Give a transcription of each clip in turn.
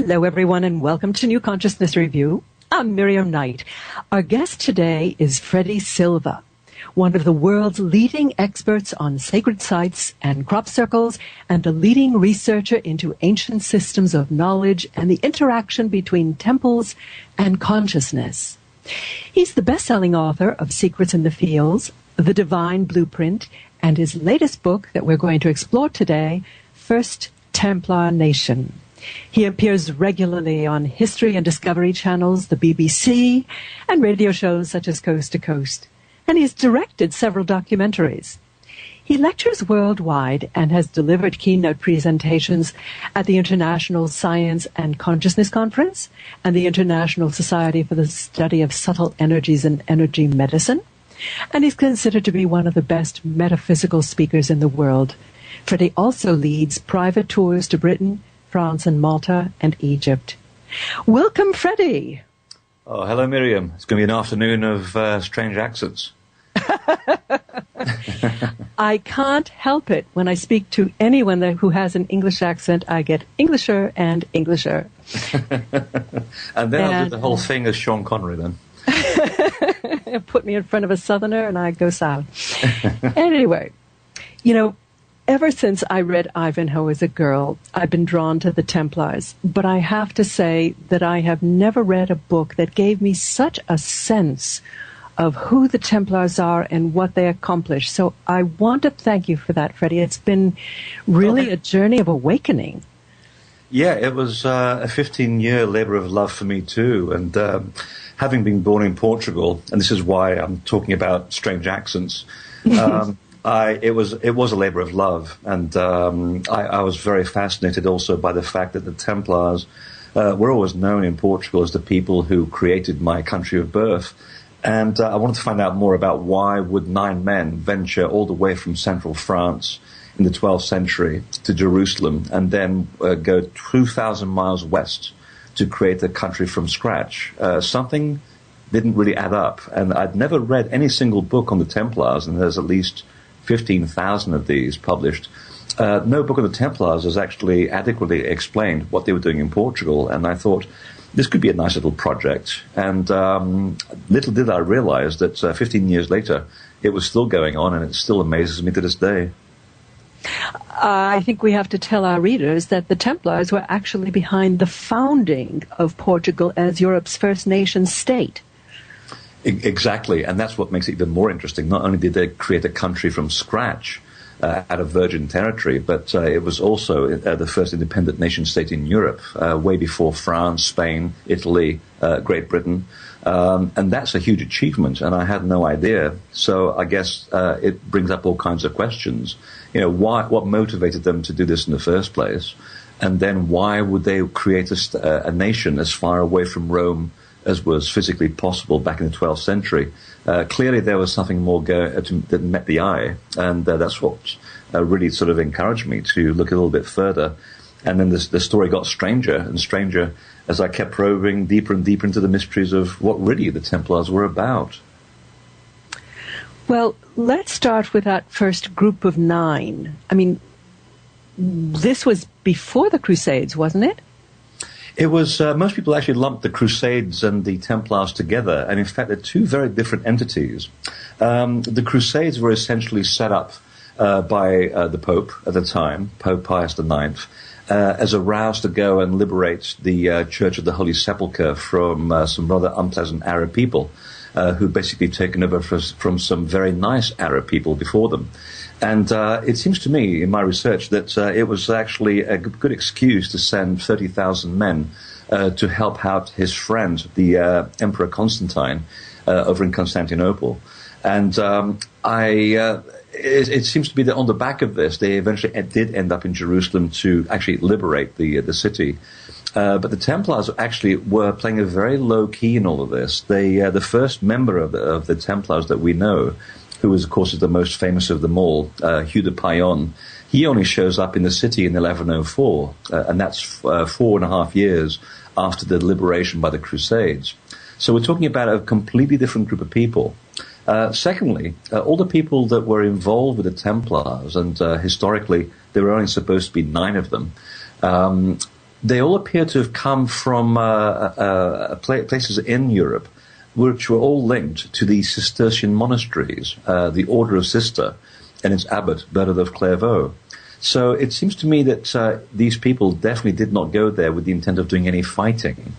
Hello, everyone, and welcome to New Consciousness Review. I'm Miriam Knight. Our guest today is Freddy Silva, one of the world's leading experts on sacred sites and crop circles, and a leading researcher into ancient systems of knowledge and the interaction between temples and consciousness. He's the best-selling author of Secrets in the Fields, The Divine Blueprint, and his latest book that we're going to explore today, First Templar Nation. He appears regularly on History and Discovery channels, the BBC, and radio shows such as Coast to Coast. And he has directed several documentaries. He lectures worldwide and has delivered keynote presentations at the International Science and Consciousness Conference and the International Society for the Study of Subtle Energies and Energy Medicine. And he's considered to be one of the best metaphysical speakers in the world. Freddy also leads private tours to Britain, France and Malta and Egypt. Welcome, Freddy. Oh, hello, Miriam. It's going to be an afternoon of strange accents. I can't help it. When I speak to anyone who has an English accent, I get Englisher and Englisher. And then I'll do the whole thing as Sean Connery then. Put me in front of a Southerner and I go south. Anyway, you know, ever since I read Ivanhoe as a girl, I've been drawn to the Templars. But I have to say that I have never read a book that gave me such a sense of who the Templars are and what they accomplish. So I want to thank you for that, Freddy. It's been really a journey of awakening. Yeah, it was a 15-year labor of love for me too. And having been born in Portugal, and this is why I'm talking about strange accents, it was a labor of love, and I was very fascinated also by the fact that the Templars were always known in Portugal as the people who created my country of birth. And I wanted to find out more about why would 9 men venture all the way from central France in the 12th century to Jerusalem and then go 2,000 miles west to create a country from scratch. Something didn't really add up, and I'd never read any single book on the Templars, and there's at least 15,000 of these published. No book on the Templars has actually adequately explained what they were doing in Portugal, and I thought this could be a nice little project. And little did I realize that 15 years later, it was still going on, and it still amazes me to this day. I think we have to tell our readers that the Templars were actually behind the founding of Portugal as Europe's first nation state. Exactly, and that's what makes it even more interesting. Not only did they create a country from scratch out of virgin territory, but it was also the first independent nation state in Europe, way before France, Spain, Italy, Great Britain. And that's a huge achievement, and I had no idea. So I guess it brings up all kinds of questions. You know, what motivated them to do this in the first place? And then why would they create a nation as far away from Rome as was physically possible back in the 12th century? Clearly there was something more that met the eye, and that's what really sort of encouraged me to look a little bit further. And then the story got stranger and stranger as I kept probing deeper and deeper into the mysteries of what really the Templars were about. Well, let's start with that first group of 9. I mean, this was before the Crusades, wasn't it? It was, most people actually lumped the Crusades and the Templars together, and in fact they're two very different entities. The Crusades were essentially set up by the Pope at the time, Pope Pius IX, as a rouse to go and liberate the Church of the Holy Sepulchre from some rather unpleasant Arab people who'd basically taken over from some very nice Arab people before them. And it seems to me, in my research, that it was actually a good excuse to send 30,000 men to help out his friend, the Emperor Constantine, over in Constantinople. And it seems to be that on the back of this, they eventually did end up in Jerusalem to actually liberate the city. But the Templars actually were playing a very low key in all of this. The first member of the Templars that we know, who was, of course, is the most famous of them all, Hugh de Paillon, he only shows up in the city in 1104, and that's 4.5 years after the liberation by the Crusades. So we're talking about a completely different group of people. Secondly, all the people that were involved with the Templars, and historically there were only supposed to be 9 of them, They all appear to have come from places in Europe, which were all linked to the Cistercian monasteries, the Order of Cister, and its abbot, Bernard of Clairvaux. So it seems to me that these people definitely did not go there with the intent of doing any fighting.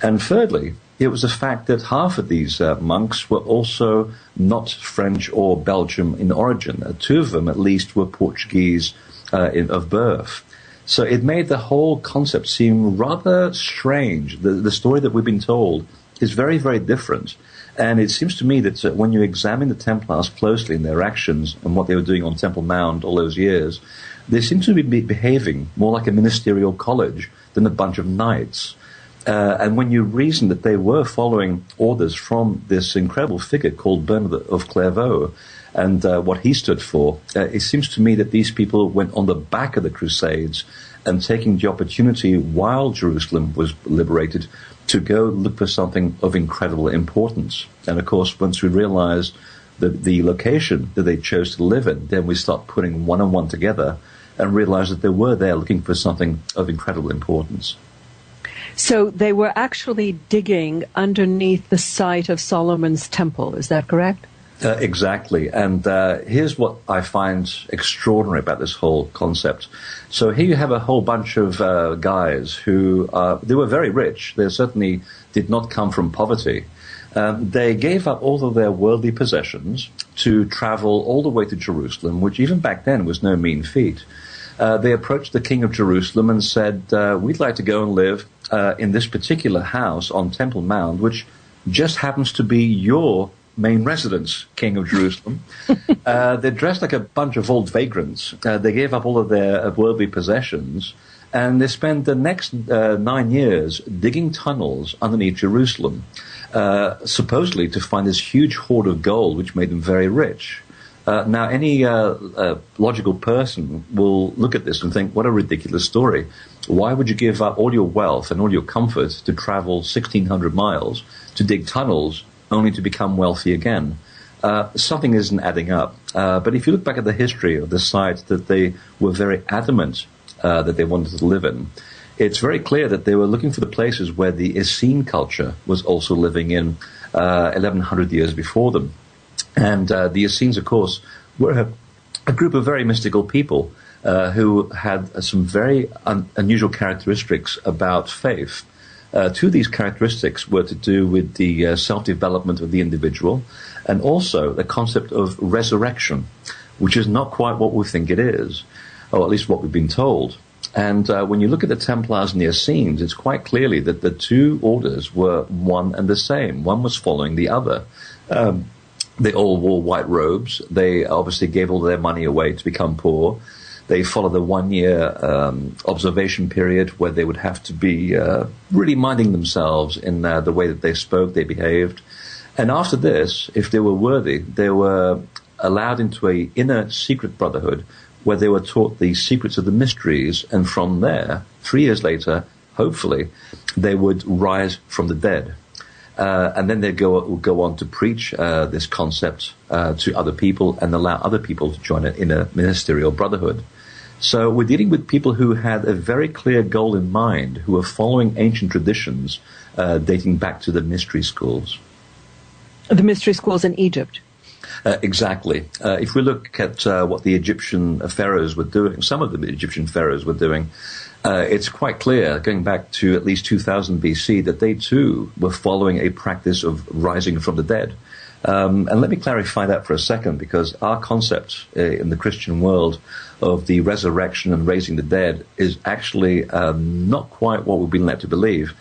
And thirdly, it was the fact that half of these monks were also not French or Belgian in origin. Two of them, at least, were Portuguese of birth. So it made the whole concept seem rather strange. The story that we've been told is very, very different. And it seems to me that when you examine the Templars closely in their actions and what they were doing on Temple Mount all those years, they seem to be behaving more like a ministerial college than a bunch of knights. And when you reason that they were following orders from this incredible figure called Bernard of Clairvaux and what he stood for, it seems to me that these people went on the back of the Crusades and taking the opportunity while Jerusalem was liberated to go look for something of incredible importance. And of course, once we realize the location that they chose to live in, then we start putting one and one together and realize that they were there looking for something of incredible importance. So they were actually digging underneath the site of Solomon's temple, is that correct? Exactly. And here's what I find extraordinary about this whole concept. So here you have a whole bunch of guys who, they were very rich. They certainly did not come from poverty. They gave up all of their worldly possessions to travel all the way to Jerusalem, which even back then was no mean feat. They approached the king of Jerusalem and said, we'd like to go and live in this particular house on Temple Mount, which just happens to be your main residence, King of Jerusalem. They're dressed like a bunch of old vagrants. They gave up all of their worldly possessions, and they spent the next 9 years digging tunnels underneath Jerusalem, supposedly to find this huge hoard of gold, which made them very rich. Now, any logical person will look at this and think, what a ridiculous story. Why would you give up all your wealth and all your comfort to travel 1,600 miles to dig tunnels only to become wealthy again? Something isn't adding up. But if you look back at the history of the site that they were very adamant that they wanted to live in, it's very clear that they were looking for the places where the Essene culture was also living in 1,100 years before them. And the Essenes, of course, were a group of very mystical people who had some very unusual characteristics about faith. Two of these characteristics were to do with the self-development of the individual and also the concept of resurrection, which is not quite what we think it is, or at least what we've been told. And when you look at the Templars and the Essenes, it's quite clearly that the two orders were one and the same. One was following the other. They all wore white robes. They obviously gave all their money away to become poor. They followed the 1 year observation period where they would have to be really minding themselves in the way that they spoke, they behaved. And after this, if they were worthy, they were allowed into an inner secret brotherhood where they were taught the secrets of the mysteries. And from there, 3 years later, hopefully, they would rise from the dead. And then they'd go on to preach this concept to other people and allow other people to join it in a ministerial brotherhood. So we're dealing with people who had a very clear goal in mind, who were following ancient traditions dating back to the mystery schools. The mystery schools in Egypt. Exactly. If we look at what the Egyptian pharaohs were doing, some of the Egyptian pharaohs were doing, it's quite clear, going back to at least 2000 BC, that they too were following a practice of rising from the dead. And let me clarify that for a second, because our concept in the Christian world of the resurrection and raising the dead is actually not quite what we've been led to believe.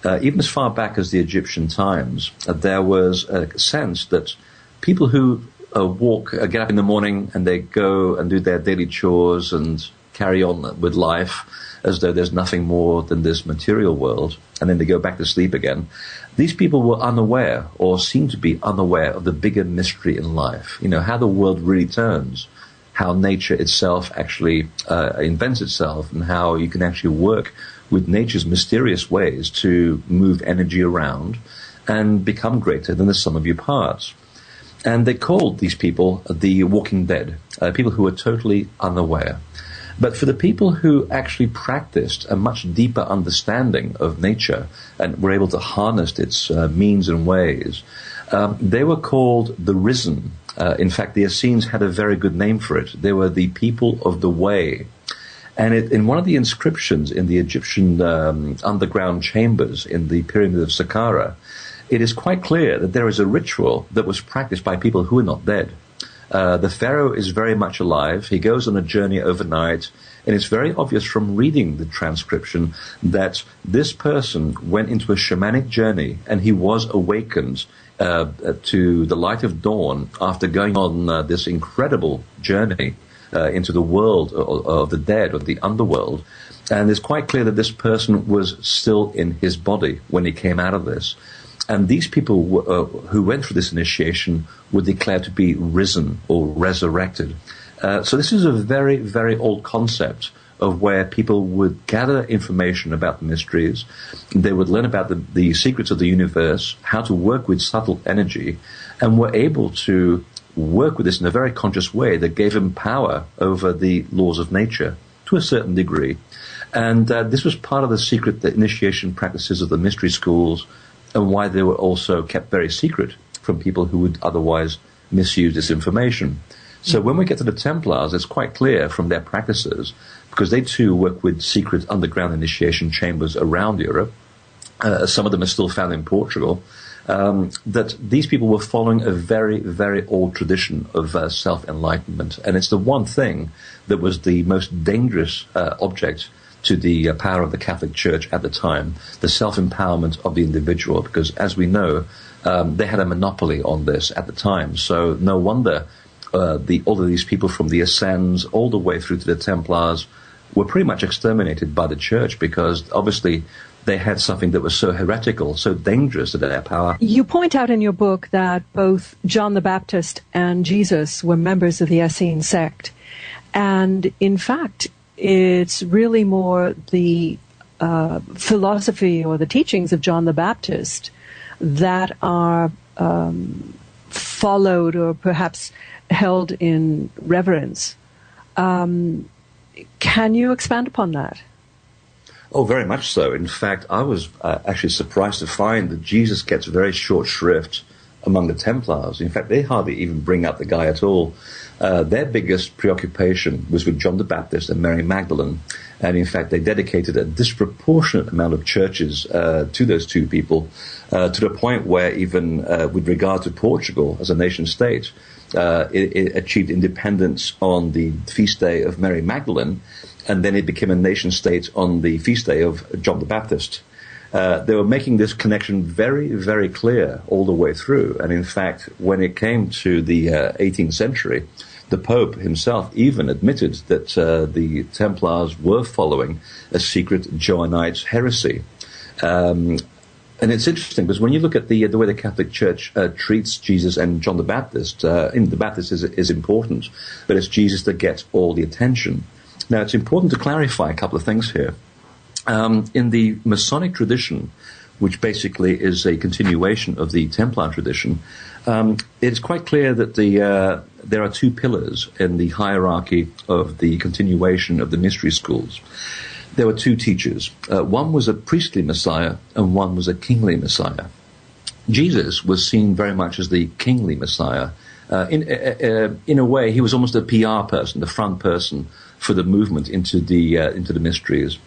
Even as far back as the Egyptian times, there was a sense that people who get up in the morning and they go and do their daily chores and carry on with life as though there's nothing more than this material world, and then they go back to sleep again. These people were unaware, or seemed to be unaware, of the bigger mystery in life. You know, how the world really turns, how nature itself actually invents itself, and how you can actually work with nature's mysterious ways to move energy around and become greater than the sum of your parts. And they called these people the walking dead, people who were totally unaware. But for the people who actually practiced a much deeper understanding of nature and were able to harness its means and ways, they were called the Risen. In fact, the Essenes had a very good name for it. They were the people of the way. And in one of the inscriptions in the Egyptian underground chambers in the Pyramid of Saqqara, it is quite clear that there is a ritual that was practiced by people who are not dead. The pharaoh is very much alive. He goes on a journey overnight, and it's very obvious from reading the transcription that this person went into a shamanic journey, and he was awakened to the light of dawn after going on this incredible journey into the world of the dead, or the underworld. And it's quite clear that this person was still in his body when he came out of this. And these people who went through this initiation were declared to be risen or resurrected. So this is a very, very old concept of where people would gather information about the mysteries. They would learn about the secrets of the universe, how to work with subtle energy, and were able to work with this in a very conscious way that gave them power over the laws of nature to a certain degree. And this was part of the secret, the initiation practices of the mystery schools, and why they were also kept very secret from people who would otherwise misuse this information. So when we get to the Templars, it's quite clear from their practices, because they too work with secret underground initiation chambers around Europe, some of them are still found in Portugal, that these people were following a very, very old tradition of self-enlightenment. And it's the one thing that was the most dangerous object to the power of the Catholic Church at the time, the self-empowerment of the individual, because as we know, they had a monopoly on this at the time. So no wonder all of these people from the Essenes all the way through to the Templars were pretty much exterminated by the Church, because obviously they had something that was so heretical, so dangerous to their power. You point out in your book that both John the Baptist and Jesus were members of the Essene sect. And in fact, it's really more the philosophy or the teachings of John the Baptist that are followed or perhaps held in reverence. Can you expand upon that? Oh, very much so. In fact, I was actually surprised to find that Jesus gets very short shrift among the Templars. In fact, they hardly even bring up the guy at all. Their biggest preoccupation was with John the Baptist and Mary Magdalene. And in fact, they dedicated a disproportionate amount of churches to those two people, to the point where even with regard to Portugal as a nation state, it achieved independence on the feast day of Mary Magdalene, and then it became a nation state on the feast day of John the Baptist. They were making this connection very, very clear all the way through. And in fact, when it came to the 18th century, the Pope himself even admitted that the Templars were following a secret Johannite heresy. And it's interesting because when you look at the way the Catholic Church treats Jesus and John the Baptist, the Baptist is important, but it's Jesus that gets all the attention. Now, it's important to clarify a couple of things here. In the Masonic tradition, which basically is a continuation of the Templar tradition, it's quite clear that there are two pillars in the hierarchy of the continuation of the mystery schools. There were two teachers. One was a priestly Messiah and one was a kingly Messiah. Jesus was seen very much as the kingly Messiah. In a way, he was almost a PR person, the front person for the movement into the mysteries.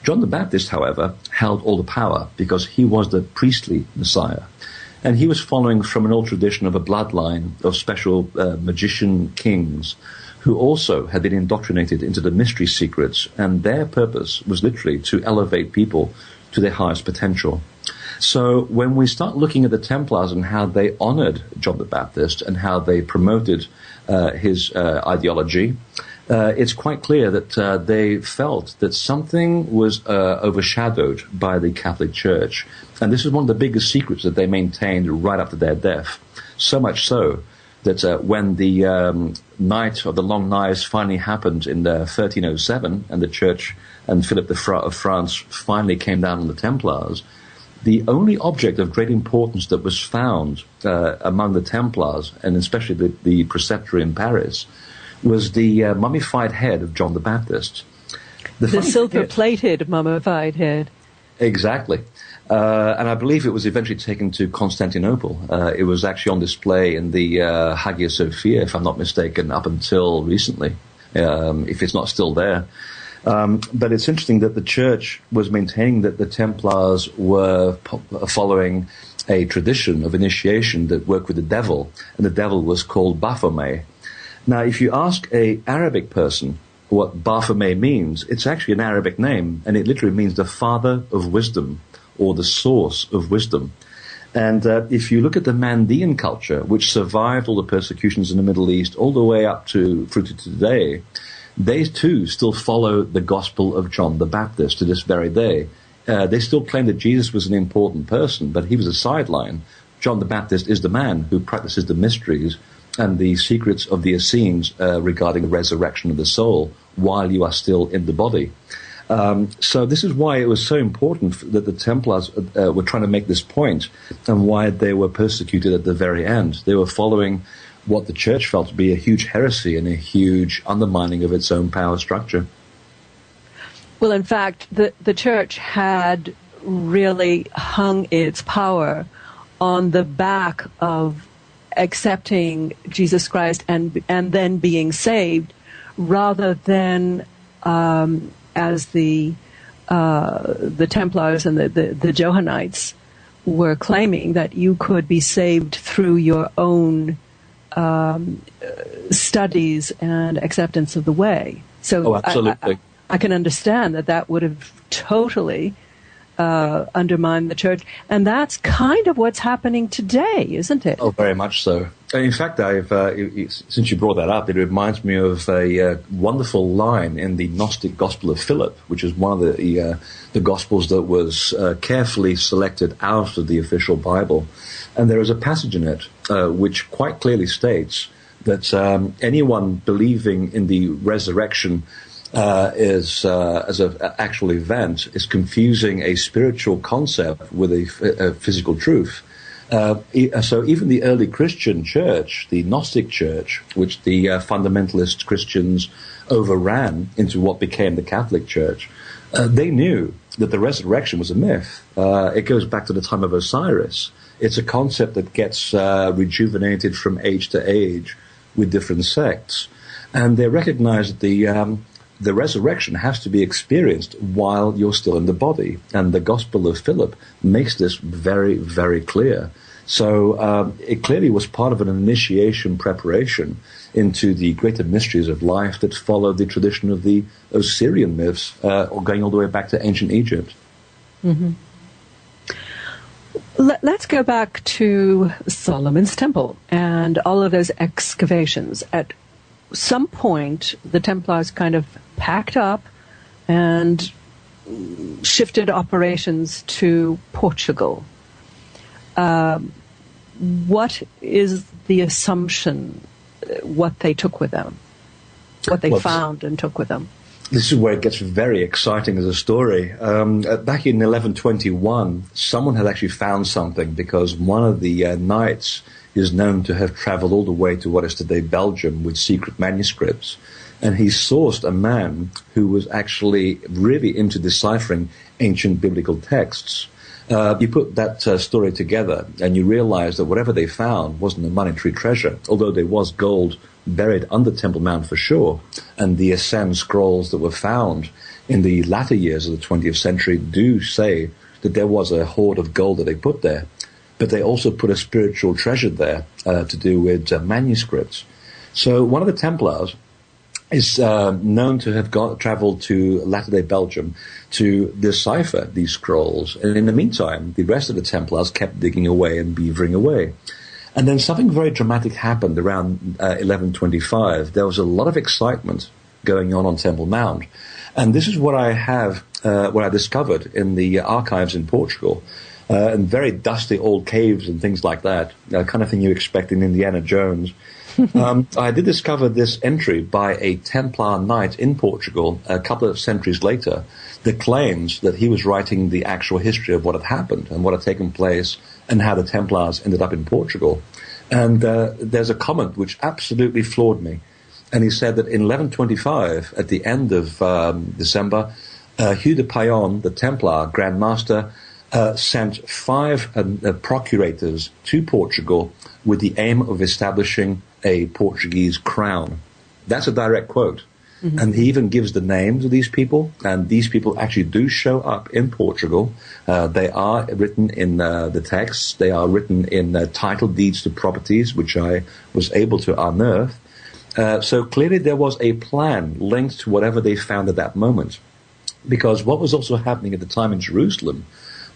John the Baptist, however, held all the power because he was the priestly Messiah. And he was following from an old tradition of a bloodline of special magician kings who also had been indoctrinated into the mystery secrets, and their purpose was literally to elevate people to their highest potential. So when we start looking at the Templars and how they honored John the Baptist and how they promoted his ideology, it's quite clear that they felt that something was overshadowed by the Catholic Church. And this is one of the biggest secrets that they maintained right up to their death. So much so that when the Night of the Long Knives finally happened in 1307, and the Church and Philip of France finally came down on the Templars, the only object of great importance that was found among the Templars, and especially the preceptory in Paris, was the mummified head of John the Baptist. The silver-plated mummified head. Exactly. And I believe it was eventually taken to Constantinople. It was actually on display in the Hagia Sophia, if I'm not mistaken, up until recently, if it's not still there. But it's interesting that the church was maintaining that the Templars were following a tradition of initiation that worked with the devil, and the devil was called Baphomet. Now, if you ask a Arabic person what Baphomet means, it's actually an Arabic name, and it literally means the father of wisdom, or the source of wisdom. And if you look at the Mandean culture, which survived all the persecutions in the Middle East all the way up through to today, they too still follow the gospel of John the Baptist to this very day. They still claim that Jesus was an important person, but he was a sideline. John the Baptist is the man who practices the mysteries and the secrets of the Essenes regarding the resurrection of the soul while you are still in the body. So this is why it was so important that the Templars were trying to make this point, and why they were persecuted at the very end. They were following what the church felt to be a huge heresy and a huge undermining of its own power structure. Well, in fact, the church had really hung its power on the back of accepting Jesus Christ and then being saved, rather than as the Templars and the Johannites were claiming, that you could be saved through your own studies and acceptance of the way. So absolutely. I can understand that would have totally undermined the church. And that's kind of what's happening today, isn't it? Oh, very much so. In fact, since you brought that up, it reminds me of a wonderful line in the Gnostic Gospel of Philip, which is one of the Gospels that was carefully selected out of the official Bible. And there is a passage in it which quite clearly states that anyone believing in the resurrection as an actual event is confusing a spiritual concept with a physical truth. So even the early Christian church, the Gnostic church, which the fundamentalist Christians overran into what became the Catholic Church, they knew that the resurrection was a myth. It goes back to the time of Osiris. It's a concept that gets rejuvenated from age to age with different sects. And they recognize that the resurrection has to be experienced while you're still in the body. And the Gospel of Philip makes this very, very clear. So it clearly was part of an initiation preparation into the greater mysteries of life that followed the tradition of the Osirian myths, going all the way back to ancient Egypt. Mm-hmm. Let's go back to Solomon's Temple and all of those excavations. At some point, the Templars kind of packed up and shifted operations to Portugal. What is the assumption, what they took with them, what they found and took with them? This is where it gets very exciting as a story. Back in 1121, someone had actually found something, because one of the knights is known to have traveled all the way to what is today Belgium with secret manuscripts. And he sourced a man who was actually really into deciphering ancient biblical texts. You put that story together and you realize that whatever they found wasn't a monetary treasure, although there was gold buried under Temple Mount for sure. And the Essene scrolls that were found in the latter years of the 20th century do say that there was a hoard of gold that they put there. But they also put a spiritual treasure there to do with manuscripts. So one of the Templars is known to have traveled to latter-day Belgium to decipher these scrolls. And in the meantime, the rest of the Templars kept digging away and beavering away. And then something very dramatic happened around 1125. There was a lot of excitement going on Temple Mount. And this is what I have, what I discovered in the archives in Portugal. And very dusty old caves and things like that, kind of thing you expect in Indiana Jones. I did discover this entry by a Templar knight in Portugal a couple of centuries later that claims that he was writing the actual history of what had happened and what had taken place and how the Templars ended up in Portugal. And there's a comment which absolutely floored me. And he said that in 1125, at the end of December, Hugh de Payon, the Templar Grand Master, sent 5 procurators to Portugal with the aim of establishing a Portuguese crown. That's a direct quote. Mm-hmm. And he even gives the names of these people, and these people actually do show up in Portugal. They are written in the texts. They are written in title deeds to properties, which I was able to unearth. So clearly there was a plan linked to whatever they found at that moment. Because what was also happening at the time in Jerusalem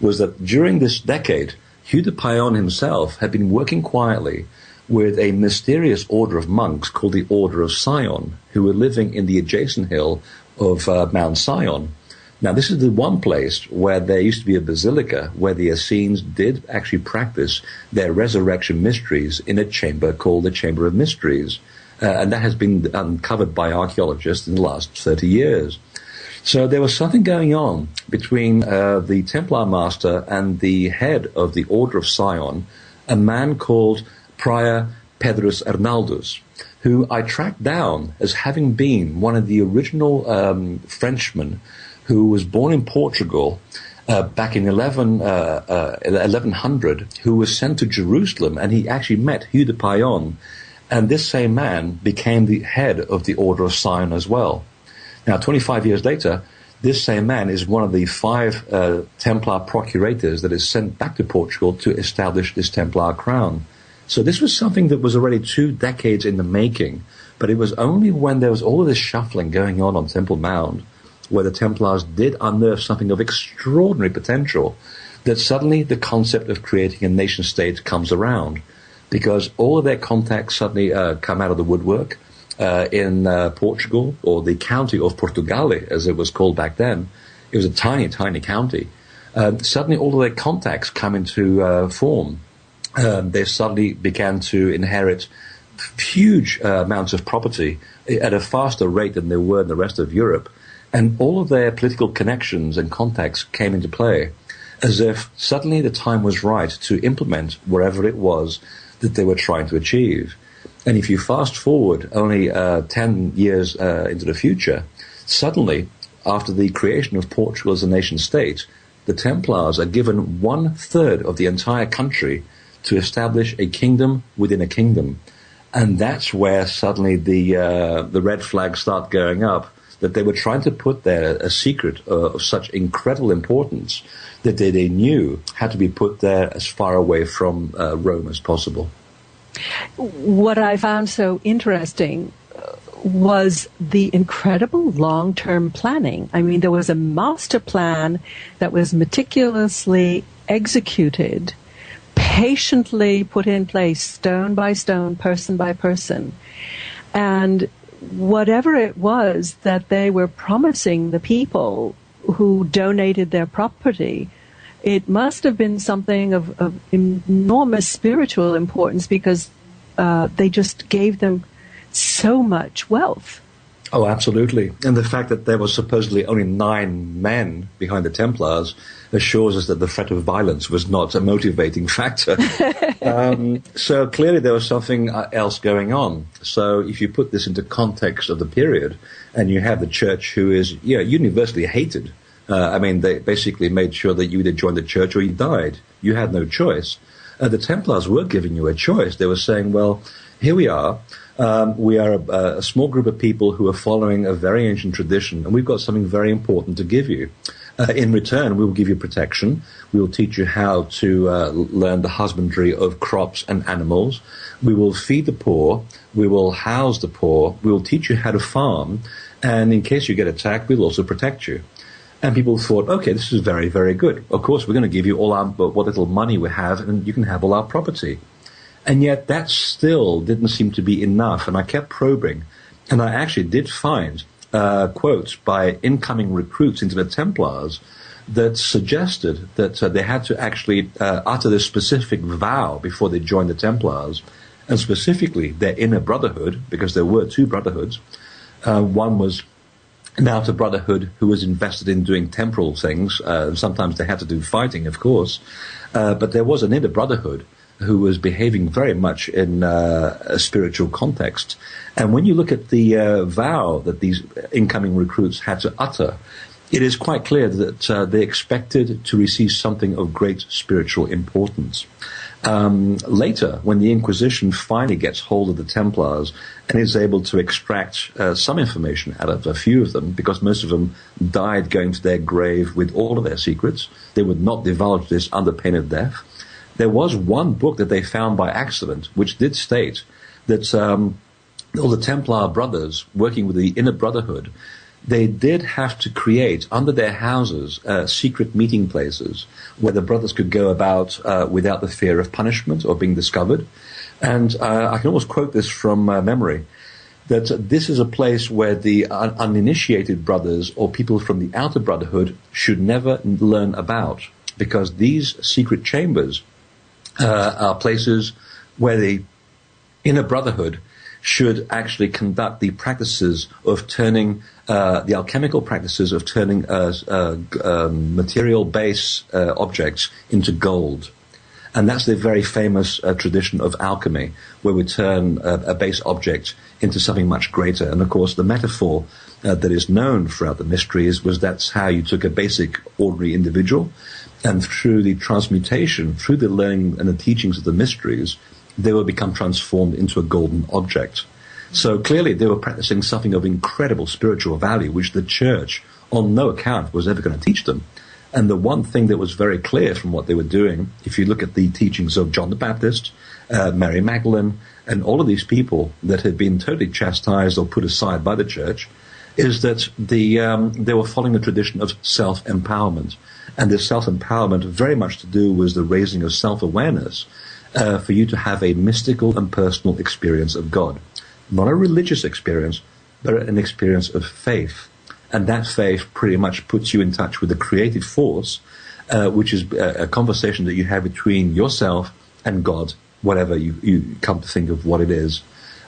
was that during this decade, Hugh de Payon himself had been working quietly with a mysterious order of monks called the Order of Sion, who were living in the adjacent hill of Mount Sion. Now, this is the one place where there used to be a basilica where the Essenes did actually practice their resurrection mysteries in a chamber called the Chamber of Mysteries. And that has been uncovered by archaeologists in the last 30 years. So there was something going on between the Templar master and the head of the Order of Sion, a man called Prior Pedrus Arnaldus, who I tracked down as having been one of the original Frenchmen who was born in Portugal back in 1100, who was sent to Jerusalem, and he actually met Hugh de Payon, and this same man became the head of the Order of Sion as well. Now, 25 years later, this same man is one of the 5 Templar procurators that is sent back to Portugal to establish this Templar crown. So this was something that was already 2 decades in the making, but it was only when there was all of this shuffling going on Temple Mount, where the Templars did unearth something of extraordinary potential, that suddenly the concept of creating a nation-state comes around, because all of their contacts suddenly come out of the woodwork. In Portugal, or the county of Portugal, as it was called back then. It was a tiny, tiny county. Suddenly all of their contacts come into form. They suddenly began to inherit huge amounts of property at a faster rate than they were in the rest of Europe. And all of their political connections and contacts came into play, as if suddenly the time was right to implement whatever it was that they were trying to achieve. And if you fast forward only 10 years into the future, suddenly, after the creation of Portugal as a nation-state, the Templars are given 1/3 of the entire country to establish a kingdom within a kingdom. And that's where suddenly the red flags start going up, that they were trying to put there a secret of such incredible importance that they knew had to be put there as far away from Rome as possible. What I found so interesting was the incredible long-term planning. I mean, there was a master plan that was meticulously executed, patiently put in place, stone by stone, person by person. And whatever it was that they were promising the people who donated their property, it must have been something of enormous spiritual importance, because they just gave them so much wealth. Oh, absolutely. And the fact that there was supposedly only 9 men behind the Templars assures us that the threat of violence was not a motivating factor. So clearly there was something else going on. So if you put this into context of the period, and you have the church who is universally hated, they basically made sure that you either joined the church or you died. You had no choice. The Templars were giving you a choice. They were saying, well, here we are. We are a small group of people who are following a very ancient tradition, and we've got something very important to give you. In return, we will give you protection. We will teach you how to learn the husbandry of crops and animals. We will feed the poor. We will house the poor. We will teach you how to farm. And in case you get attacked, we'll also protect you. And people thought, okay, this is very, very good. Of course, we're going to give you all what little money we have, and you can have all our property. And yet that still didn't seem to be enough, and I kept probing. And I actually did find quotes by incoming recruits into the Templars that suggested that they had to actually utter this specific vow before they joined the Templars, and specifically their inner brotherhood, because there were 2 brotherhoods. One was an outer brotherhood who was invested in doing temporal things. Sometimes they had to do fighting, of course. But there was an inner brotherhood who was behaving very much in a spiritual context. And when you look at the vow that these incoming recruits had to utter, it is quite clear that they expected to receive something of great spiritual importance. Later, when the Inquisition finally gets hold of the Templars and is able to extract some information out of a few of them, because most of them died going to their grave with all of their secrets, they would not divulge this under pain of death. There was one book that they found by accident, which did state that all the Templar brothers working with the Inner Brotherhood, they did have to create under their houses secret meeting places where the brothers could go about without the fear of punishment or being discovered. And I can almost quote this from memory, that this is a place where the uninitiated brothers or people from the Outer Brotherhood should never learn about, because these secret chambers are places where the Inner Brotherhood should actually conduct the practices of turning, the alchemical practices of turning material base objects into gold. And that's the very famous tradition of alchemy, where we turn a base object into something much greater. And of course, the metaphor that is known throughout the mysteries was that's how you took a basic, ordinary individual, and through the transmutation, through the learning and the teachings of the mysteries, they will become transformed into a golden object. So clearly they were practicing something of incredible spiritual value, which the church, on no account, was ever going to teach them. And the one thing that was very clear from what they were doing, if you look at the teachings of John the Baptist, Mary Magdalene, and all of these people that had been totally chastised or put aside by the church, is that they were following the tradition of self-empowerment. And this self-empowerment very much to do with the raising of self-awareness, for you to have a mystical and personal experience of God. Not a religious experience, but an experience of faith. And that faith pretty much puts you in touch with the creative force, which is a conversation that you have between yourself and God, whatever you come to think of what it is.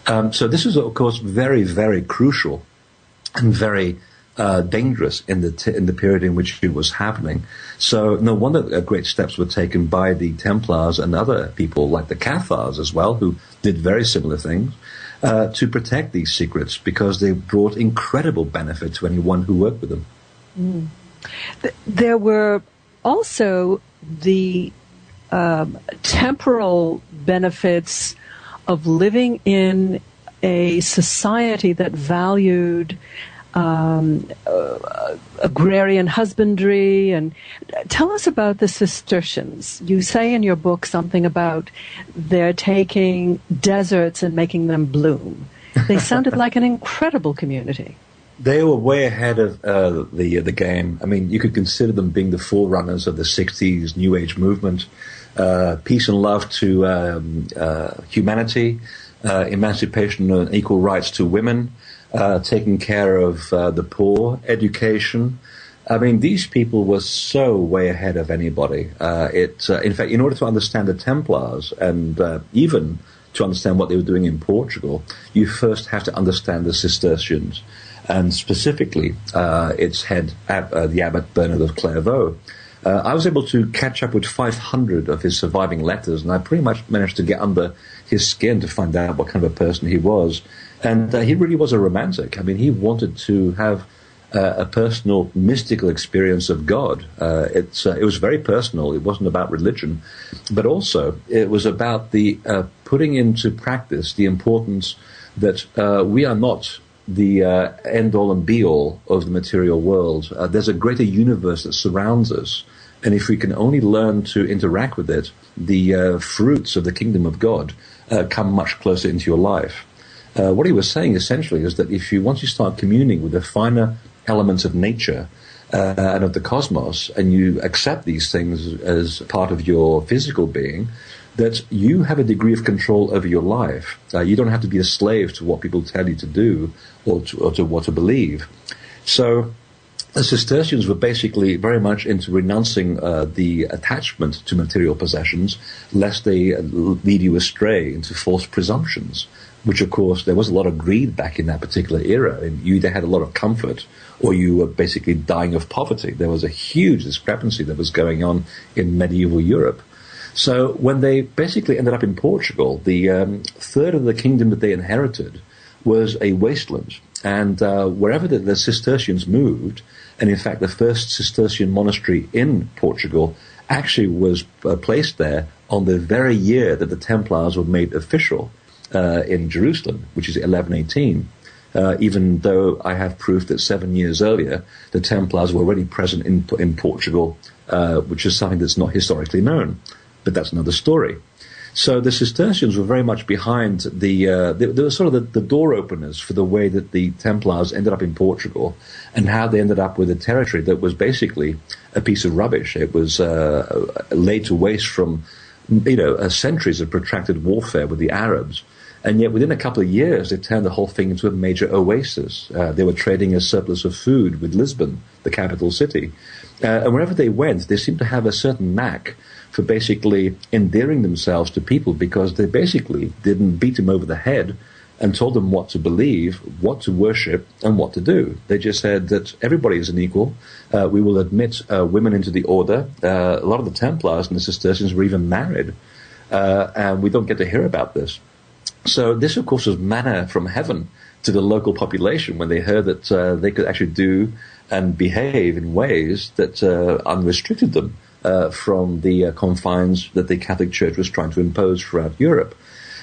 So this is, of course, very, very crucial and very dangerous in the period in which it was happening. So no wonder great steps were taken by the Templars and other people like the Cathars as well, who did very similar things, to protect these secrets, because they brought incredible benefit to anyone who worked with them. Mm. There were also the temporal benefits of living in a society that valued agrarian husbandry. And tell us about the Cistercians. You say in your book something about their taking deserts and making them bloom. They sounded like an incredible community. They were way ahead of the game. I mean, you could consider them being the forerunners of the 60s New Age movement. Peace and love to humanity, emancipation and equal rights to women, taking care of the poor, education. I mean, these people were so way ahead of anybody. In fact, in order to understand the Templars and even to understand what they were doing in Portugal, you first have to understand the Cistercians, and specifically its head, the Abbot Bernard of Clairvaux. I was able to catch up with 500 of his surviving letters, and I pretty much managed to get under his skin to find out what kind of a person he was. And he really was a romantic. I mean, he wanted to have a personal, mystical experience of God. It was very personal. It wasn't about religion. But also, it was about the putting into practice the importance that we are not the end-all and be-all of the material world. There's a greater universe that surrounds us. And if we can only learn to interact with it, the fruits of the kingdom of God come much closer into your life. What he was saying essentially is that once you start communing with the finer elements of nature and of the cosmos, and you accept these things as part of your physical being, that you have a degree of control over your life. You don't have to be a slave to what people tell you to do or to what to believe. So the Cistercians were basically very much into renouncing the attachment to material possessions, lest they lead you astray into false presumptions, which, of course, there was a lot of greed back in that particular era. And you either had a lot of comfort or you were basically dying of poverty. There was a huge discrepancy that was going on in medieval Europe. So when they basically ended up in Portugal, the third of the kingdom that they inherited was a wasteland. And wherever the Cistercians moved, and in fact the first Cistercian monastery in Portugal actually was placed there on the very year that the Templars were made official in Jerusalem, which is 1118. Even though I have proof that 7 years earlier the Templars were already present in Portugal, which is something that's not historically known. But that's another story. So the Cistercians were very much behind they were sort of the door openers for the way that the Templars ended up in Portugal and how they ended up with a territory that was basically a piece of rubbish. It was laid to waste from, centuries of protracted warfare with the Arabs. And yet within a couple of years, they turned the whole thing into a major oasis. They were trading a surplus of food with Lisbon, the capital city. And wherever they went, they seemed to have a certain knack for basically endearing themselves to people because they basically didn't beat them over the head and told them what to believe, what to worship, and what to do. They just said that everybody is an equal. We will admit women into the order. A lot of the Templars and the Cistercians were even married. And we don't get to hear about this. So this, of course, was manna from heaven to the local population when they heard that they could actually do and behave in ways that unrestricted them from the confines that the Catholic Church was trying to impose throughout Europe.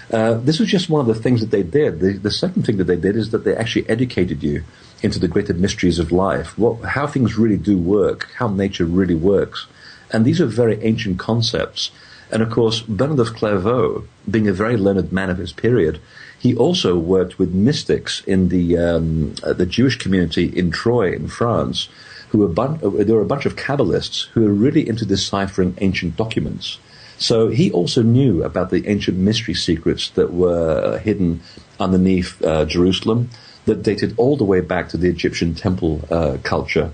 This was just one of the things that they did. The second thing that they did is that they actually educated you into the greater mysteries of life, how things really do work, how nature really works. And these are very ancient concepts. And of course, Bernard of Clairvaux, being a very learned man of his period, he also worked with mystics in the Jewish community in Troyes in France, there were a bunch of Kabbalists who were really into deciphering ancient documents. So he also knew about the ancient mystery secrets that were hidden underneath Jerusalem that dated all the way back to the Egyptian temple culture.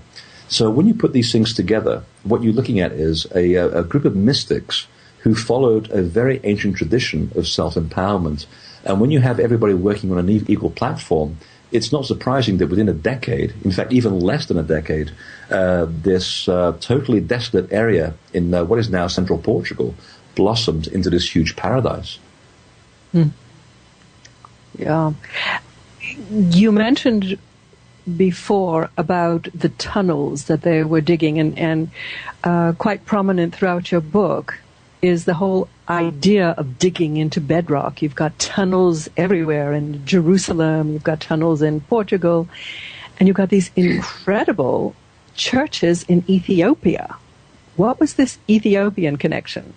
So when you put these things together, what you're looking at is a group of mystics who followed a very ancient tradition of self-empowerment. And when you have everybody working on an equal platform, it's not surprising that within a decade, in fact, even less than a decade, this totally desolate area in what is now central Portugal blossomed into this huge paradise. Yeah. You mentioned before about the tunnels that they were digging, and quite prominent throughout your book is the whole idea of digging into bedrock. You've got tunnels everywhere in Jerusalem, you've got tunnels in Portugal, and you've got these incredible churches in Ethiopia. What was this Ethiopian connection?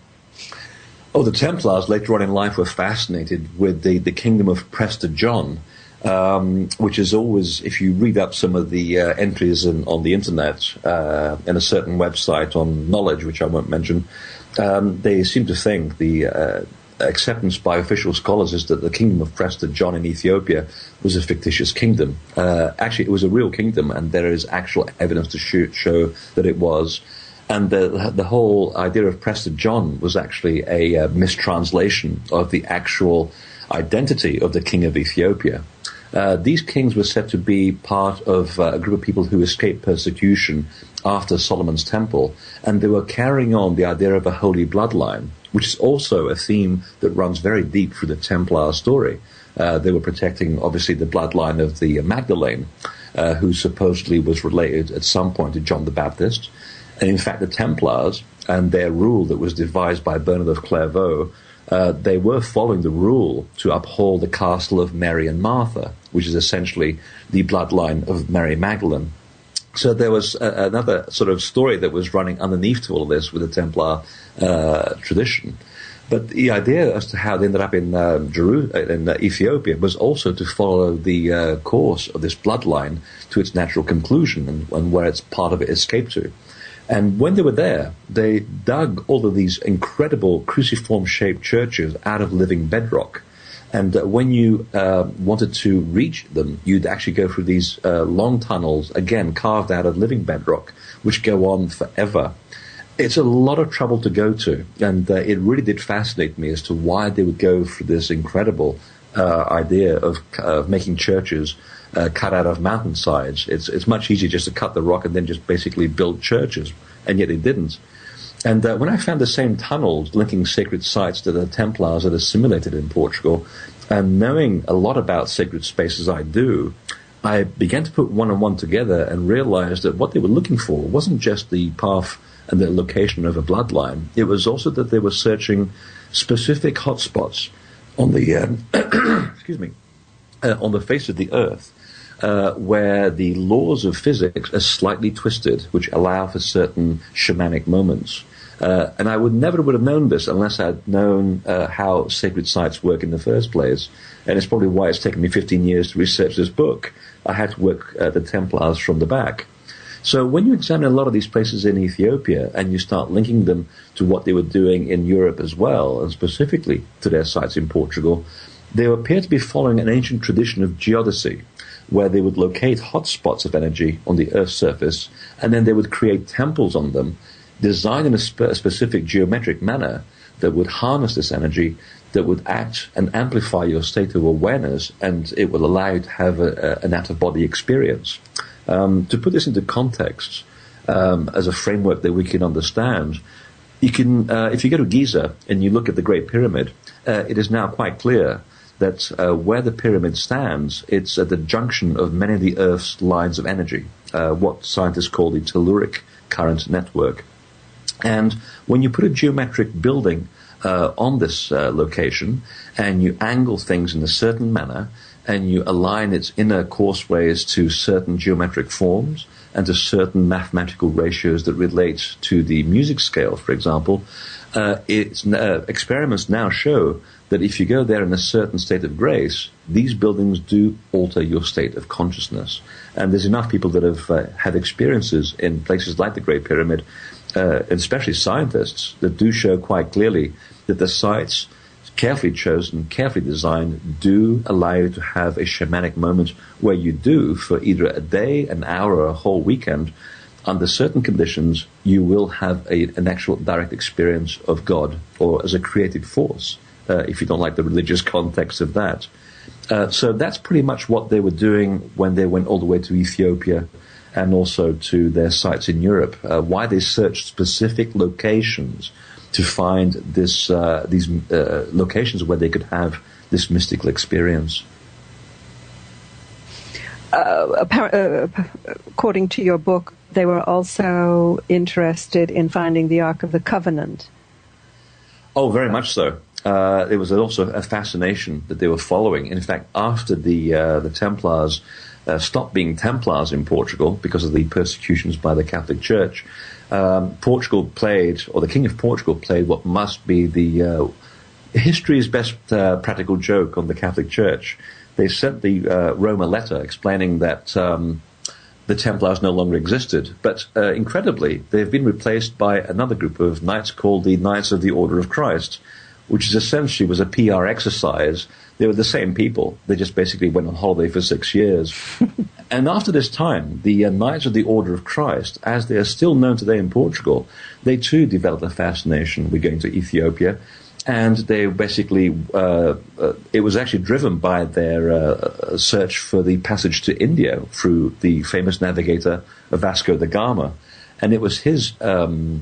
Oh, the Templars later on in life were fascinated with the kingdom of Prester John, which is always, if you read up some of the entries on the internet and a certain website on knowledge, which I won't mention, they seem to think the acceptance by official scholars is that the kingdom of Prester John in Ethiopia was a fictitious kingdom. Actually, it was a real kingdom, and there is actual evidence to show that it was. And the whole idea of Prester John was actually a mistranslation of the actual identity of the king of Ethiopia. These kings were said to be part of a group of people who escaped persecution after Solomon's temple, and they were carrying on the idea of a holy bloodline, which is also a theme that runs very deep through the Templar story. They were protecting, obviously, the bloodline of the Magdalene, who supposedly was related at some point to John the Baptist. And in fact, the Templars and their rule that was devised by Bernard of Clairvaux, they were following the rule to uphold the castle of Mary and Martha, which is essentially the bloodline of Mary Magdalene. So there was another sort of story that was running underneath to all of this with the Templar tradition. But the idea as to how they ended up in Ethiopia was also to follow the course of this bloodline to its natural conclusion and where its part of it escaped to. And when they were there, they dug all of these incredible cruciform-shaped churches out of living bedrock. And when you wanted to reach them, you'd actually go through these long tunnels, again, carved out of living bedrock, which go on forever. It's a lot of trouble to go to, and it really did fascinate me as to why they would go for this incredible idea of making churches cut out of mountainsides. It's much easier just to cut the rock and then just basically build churches, and yet they didn't. And when I found the same tunnels linking sacred sites to the Templars that are simulated in Portugal, and knowing a lot about sacred spaces I do, I began to put one and one together and realized that what they were looking for wasn't just the path and the location of a bloodline. It was also that they were searching specific hotspots on the excuse me, on the face of the earth, where the laws of physics are slightly twisted, which allow for certain shamanic moments. And I would have known this unless I'd known how sacred sites work in the first place. And it's probably why it's taken me 15 years to research this book. I had to work the Templars from the back. So when you examine a lot of these places in Ethiopia and you start linking them to what they were doing in Europe as well, and specifically to their sites in Portugal, they appear to be following an ancient tradition of geodesy, where they would locate hotspots of energy on the Earth's surface, and then they would create temples on them, designed in a specific geometric manner that would harness this energy, that would act and amplify your state of awareness, and it will allow you to have an out-of-body experience. To put this into context, as a framework that we can understand, you can, if you go to Giza and you look at the Great Pyramid, it is now quite clear that where the pyramid stands, it's at the junction of many of the Earth's lines of energy, what scientists call the telluric current network. And when you put a geometric building on this location, and you angle things in a certain manner, and you align its inner courseways to certain geometric forms and to certain mathematical ratios that relate to the music scale, for example, experiments now show that if you go there in a certain state of grace, these buildings do alter your state of consciousness. And there's enough people that have had experiences in places like the Great Pyramid, especially scientists, that do show quite clearly that the sites, carefully chosen, carefully designed, do allow you to have a shamanic moment where you do, for either a day, an hour, or a whole weekend, under certain conditions, you will have an actual direct experience of God, or as a creative force, if you don't like the religious context of that. So that's pretty much what they were doing when they went all the way to Ethiopia and also to their sites in Europe. Why they searched specific locations to find these locations where they could have this mystical experience. According to your book, they were also interested in finding the Ark of the Covenant. Oh, very much so. There was also a fascination that they were following. In fact, after the Templars stopped being Templars in Portugal because of the persecutions by the Catholic Church, Portugal played, or the King of Portugal played, what must be the history's best practical joke on the Catholic Church. They sent the Rome a letter explaining that the Templars no longer existed, but incredibly, they've been replaced by another group of knights called the Knights of the Order of Christ, which is essentially was a PR exercise. They were the same people. They just basically went on holiday for 6 years. And after this time, the Knights of the Order of Christ, as they are still known today in Portugal, they too developed a fascination with going to Ethiopia. And they basically, it was actually driven by their search for the passage to India through the famous navigator Vasco da Gama. And it was his no,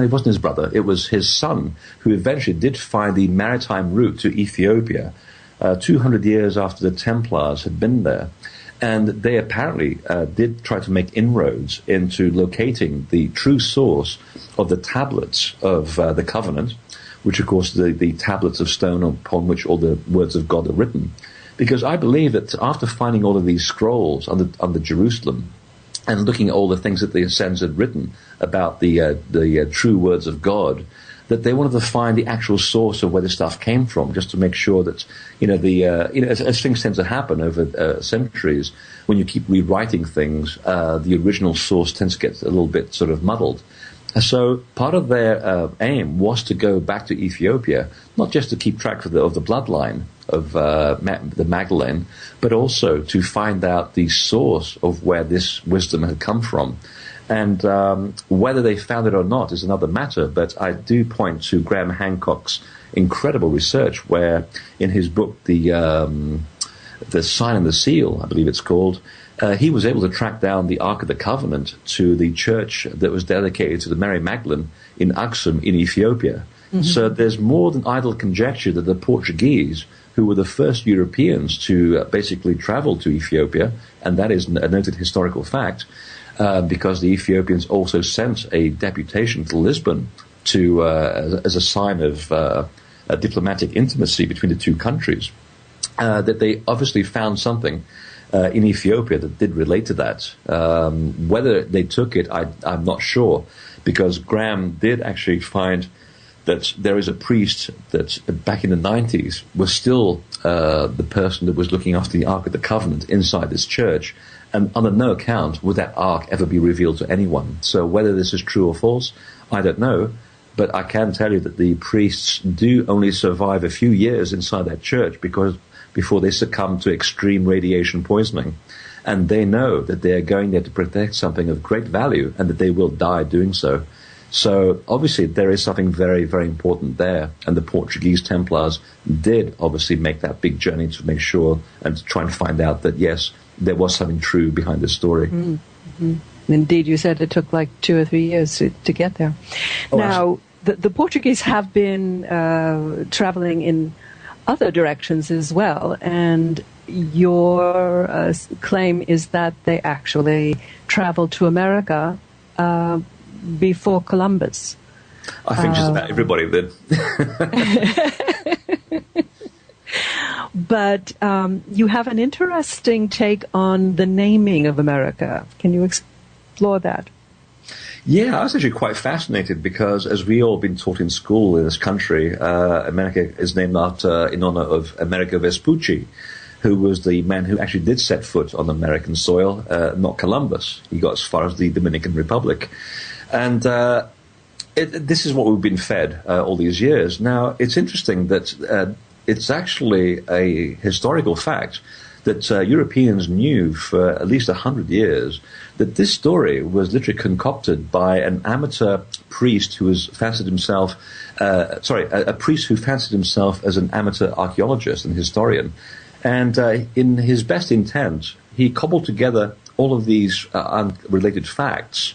it wasn't his brother. It was his son who eventually did find the maritime route to Ethiopia 200 years after the Templars had been there. And they apparently did try to make inroads into locating the true source of the tablets of the Covenant, which, of course, the tablets of stone upon which all the words of God are written. Because I believe that after finding all of these scrolls under Jerusalem, and looking at all the things that the Ascends had written about the true words of God, that they wanted to find the actual source of where the stuff came from, just to make sure that, as things tend to happen over centuries, when you keep rewriting things, the original source tends to get a little bit sort of muddled. And so part of their aim was to go back to Ethiopia, not just to keep track of the bloodline of the Magdalene, but also to find out the source of where this wisdom had come from. And whether they found it or not is another matter, but I do point to Graham Hancock's incredible research, where in his book, the the Sign and the Seal, I believe it's called, he was able to track down the Ark of the Covenant to the church that was dedicated to the Mary Magdalene in Aksum in Ethiopia. Mm-hmm. So there's more than idle conjecture that the Portuguese, who were the first Europeans to basically travel to Ethiopia, and that is a noted historical fact, because the Ethiopians also sent a deputation to Lisbon to as a sign of a diplomatic intimacy between the two countries, that they obviously found something in Ethiopia that did relate to that. Whether they took it, I'm not sure, because Graham did actually find that there is a priest that back in the 90s was still the person that was looking after the Ark of the Covenant inside this church, and under no account would that Ark ever be revealed to anyone. So whether this is true or false, I don't know, but I can tell you that the priests do only survive a few years inside that church before they succumb to extreme radiation poisoning. And they know that they are going there to protect something of great value and that they will die doing so. So obviously there is something very, very important there. And the Portuguese Templars did obviously make that big journey to make sure and to try and find out that, yes, there was something true behind the story. Mm-hmm. Indeed, you said it took like 2 or 3 years to get there. Oh, now, the Portuguese have been traveling in other directions as well, and your claim is that they actually traveled to America before Columbus. I think just about everybody did. But you have an interesting take on the naming of America. Can you explore that? Yeah, I was actually quite fascinated because, as we all been taught in school in this country, America is named after, in honor of Amerigo Vespucci, who was the man who actually did set foot on American soil, not Columbus. He got as far as the Dominican Republic. And this is what we've been fed all these years. Now, it's interesting that it's actually a historical fact that Europeans knew for at least 100 years that this story was literally concocted by an amateur priest who was fancied himself, a priest who fancied himself as an amateur archaeologist and historian. And in his best intent, he cobbled together all of these unrelated facts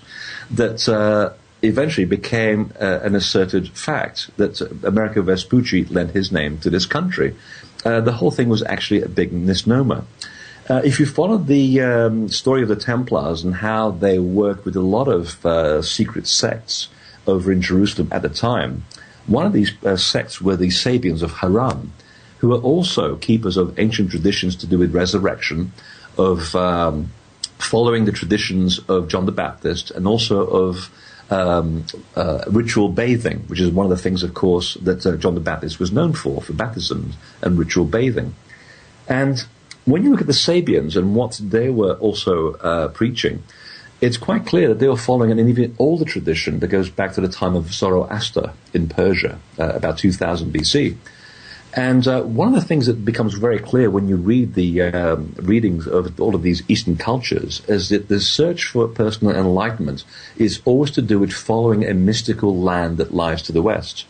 that eventually became an asserted fact that Amerigo Vespucci lent his name to this country. The whole thing was actually a big misnomer. If you follow the story of the Templars and how they worked with a lot of secret sects over in Jerusalem at the time, one of these sects were the Sabians of Haran, who were also keepers of ancient traditions to do with resurrection, of following the traditions of John the Baptist, and also of ritual bathing, which is one of the things, of course, that John the Baptist was known for baptism and ritual bathing. And when you look at the Sabians and what they were also preaching, it's quite clear that they were following an even older tradition that goes back to the time of Zoroaster in Persia, about 2000 BC. And one of the things that becomes very clear when you read the readings of all of these Eastern cultures is that the search for personal enlightenment is always to do with following a mystical land that lies to the west.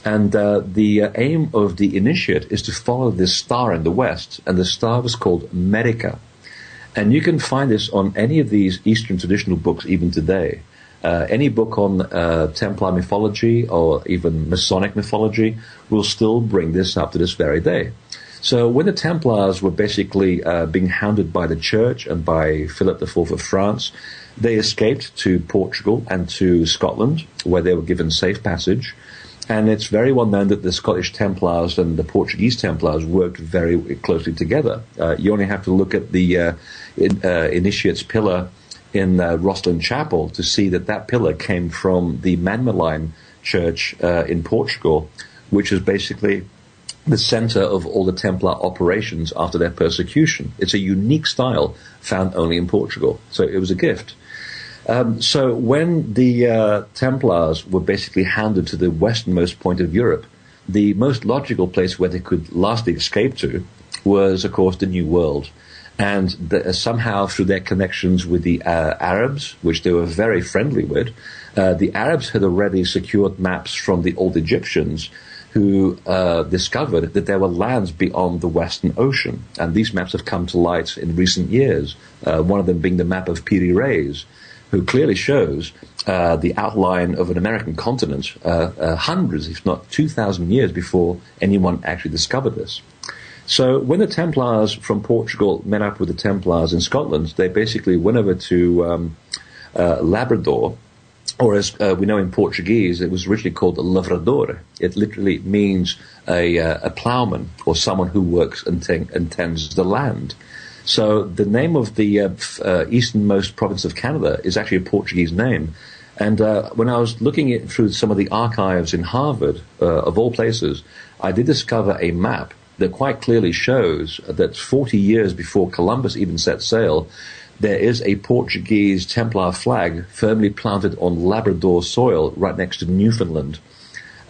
And the aim of the initiate is to follow this star in the west, and the star was called America. And you can find this on any of these Eastern traditional books even today. Any book on Templar mythology or even Masonic mythology will still bring this up to this very day. So when the Templars were basically being hounded by the church and by Philip IV of France, they escaped to Portugal and to Scotland, where they were given safe passage. And it's very well known that the Scottish Templars and the Portuguese Templars worked very closely together. You only have to look at the initiate's pillar in Rosslyn Chapel to see that that pillar came from the Manmerline Church in Portugal, which is basically the center of all the Templar operations after their persecution. It's a unique style found only in Portugal, so it was a gift. So when the Templars were basically hounded to the westernmost point of Europe, the most logical place where they could lastly escape to was, of course, the New World. And somehow through their connections with the Arabs, which they were very friendly with, the Arabs had already secured maps from the old Egyptians who discovered that there were lands beyond the Western Ocean. And these maps have come to light in recent years, one of them being the map of Piri Reis, who clearly shows the outline of an American continent hundreds, if not 2,000 years before anyone actually discovered this. So when the Templars from Portugal met up with the Templars in Scotland, they basically went over to Labrador, or as we know in Portuguese, it was originally called lavrador. It literally means a plowman or someone who works and tends the land. So the name of the easternmost province of Canada is actually a Portuguese name. And when I was looking through some of the archives in Harvard, of all places, I did discover a map that quite clearly shows that 40 years before Columbus even set sail, there is a Portuguese Templar flag firmly planted on Labrador soil right next to Newfoundland.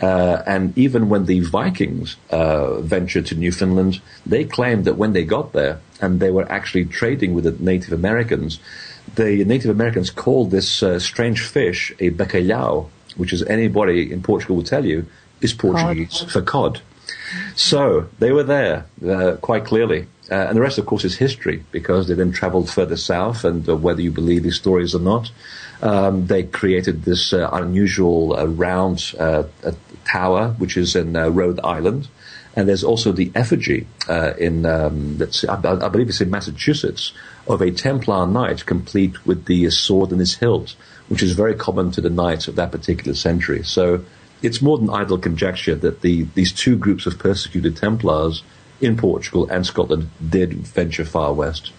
And even when the Vikings ventured to Newfoundland, they claimed that when they got there and they were actually trading with the Native Americans, the Native Americans called this strange fish a bacalhau, which, as anybody in Portugal will tell you, is Portuguese for cod. So they were there quite clearly. And the rest, of course, is history, because they then traveled further south, and whether you believe these stories or not, they created this unusual round tower, which is in Rhode Island. And there's also the effigy I believe it's in Massachusetts, of a Templar knight complete with the sword in his hilt, which is very common to the knights of that particular century. So it's more than idle conjecture that these two groups of persecuted Templars in Portugal and Scotland did venture far west.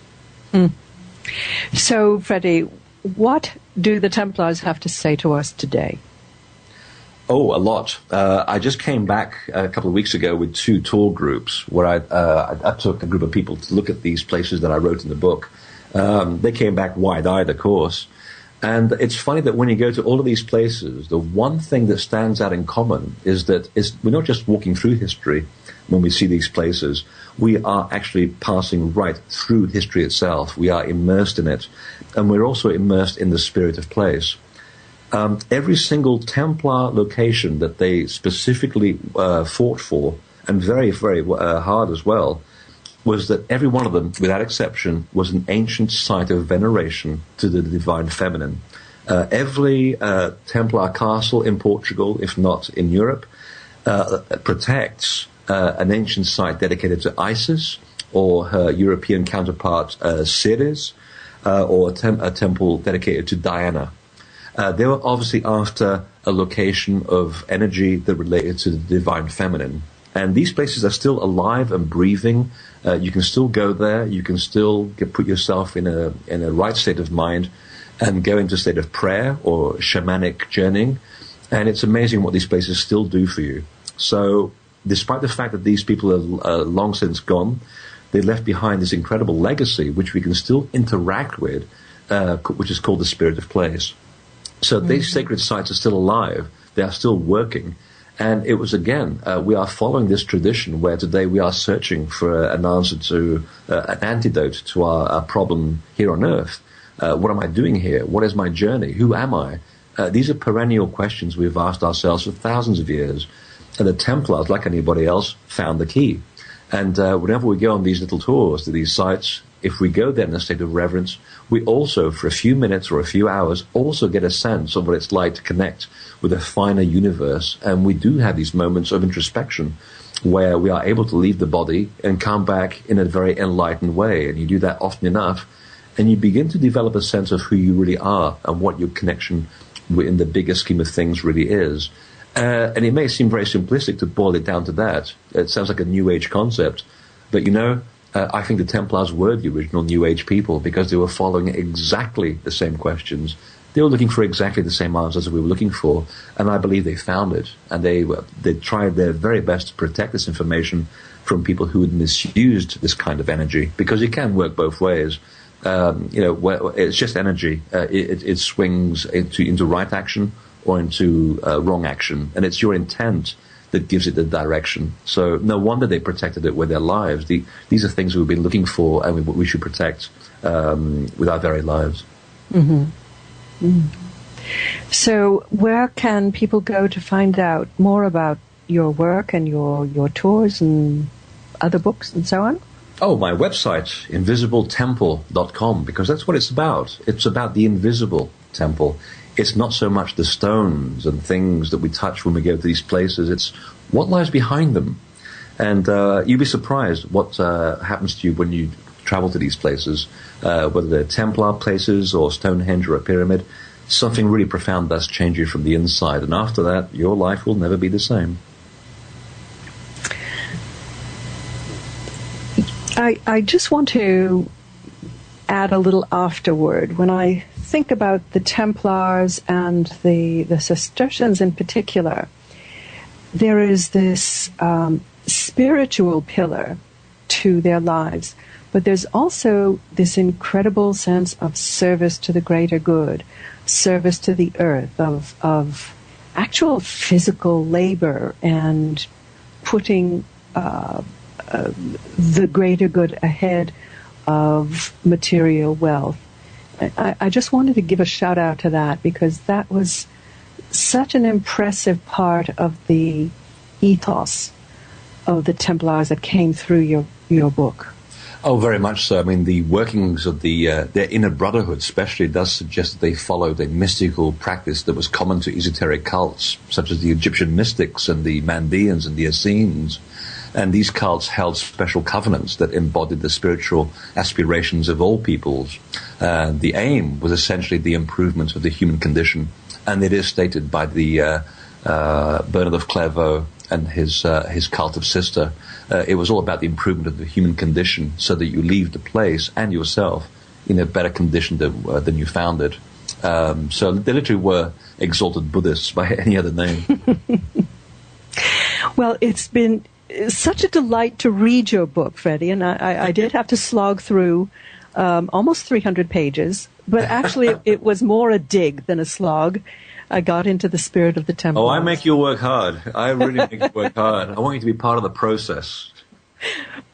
So, Freddy, what do the Templars have to say to us today? Oh, a lot. I just came back a couple of weeks ago with two tour groups where I took a group of people to look at these places that I wrote in the book. They came back wide-eyed, of course. And it's funny that when you go to all of these places, the one thing that stands out in common is that we're not just walking through history when we see these places. We are actually passing right through history itself. We are immersed in it. And we're also immersed in the spirit of place. Every single Templar location that they specifically fought for, and very, very hard as well, was that every one of them, without exception, was an ancient site of veneration to the divine feminine. Every Templar castle in Portugal, if not in Europe, protects an ancient site dedicated to Isis, or her European counterpart Ceres, or a temple dedicated to Diana. They were obviously after a location of energy that related to the divine feminine. And these places are still alive and breathing. You can still go there. You can still put yourself in a right state of mind and go into a state of prayer or shamanic journeying. And it's amazing what these places still do for you. So despite the fact that these people are long since gone, they left behind this incredible legacy, which we can still interact with, which is called the spirit of place. So these sacred sites are still alive. They are still working. And it was, again, we are following this tradition where today we are searching for an answer to, an antidote to our problem here on Earth. What am I doing here? What is my journey? Who am I? These are perennial questions we've asked ourselves for thousands of years. And the Templars, like anybody else, found the key. And whenever we go on these little tours to these sites, if we go there in a state of reverence, we also, for a few minutes or a few hours, also get a sense of what it's like to connect with a finer universe. And we do have these moments of introspection where we are able to leave the body and come back in a very enlightened way. And you do that often enough, and you begin to develop a sense of who you really are and what your connection in the bigger scheme of things really is. And it may seem very simplistic to boil it down to that. It sounds like a New Age concept. But, I think the Templars were the original New Age people because they were following exactly the same questions. They were looking for exactly the same answers that we were looking for, and I believe they found it. And they tried their very best to protect this information from people who had misused this kind of energy, because it can work both ways. It's just energy. It swings into right action or into wrong action, and it's your intent that gives it the direction. So no wonder they protected it with their lives. These are things we've been looking for, and we should protect with our very lives. Mm-hmm. Mm. So where can people go to find out more about your work and your tours and other books and so on? Oh, my website, invisibletemple.com, because that's what it's about. It's about the invisible temple. It's not so much the stones and things that we touch when we go to these places. It's what lies behind them. And you'd be surprised what happens to you when you travel to these places, whether they're Templar places or Stonehenge or a pyramid. Something really profound does change you from the inside. And after that, your life will never be the same. I just want to add a little afterword. When I think about the Templars and the Cistercians in particular, there is this spiritual pillar to their lives, but there's also this incredible sense of service to the greater good, service to the earth, of actual physical labor and putting the greater good ahead of material wealth. I just wanted to give a shout out to that, because that was such an impressive part of the ethos of the Templars that came through your book. Oh, very much so. I mean, the workings of their inner brotherhood especially does suggest that they followed a mystical practice that was common to esoteric cults, such as the Egyptian mystics and the Mandeans and the Essenes. And these cults held special covenants that embodied the spiritual aspirations of all peoples. The aim was essentially the improvement of the human condition. And it is stated by the Bernard of Clairvaux and his cult of Cister. It was all about the improvement of the human condition, so that you leave the place and yourself in a better condition than you found it. So they literally were exalted Buddhists by any other name. Well, it's been such a delight to read your book, Freddie, and I did have to slog through almost 300 pages, but actually it was more a dig than a slog. I got into the spirit of the Templars. Oh, I make you work hard. I really make you work hard. I want you to be part of the process.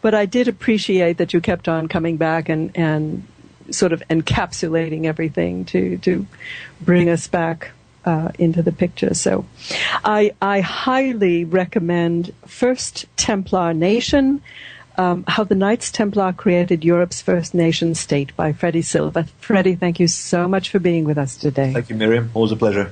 But I did appreciate that you kept on coming back and sort of encapsulating everything to bring us back into the picture. So I highly recommend first Templar Nation, How the Knights Templar Created Europe's First Nation State by Freddy Silva. Freddy, thank you so much for being with us today. Thank you, Miriam. Always a pleasure.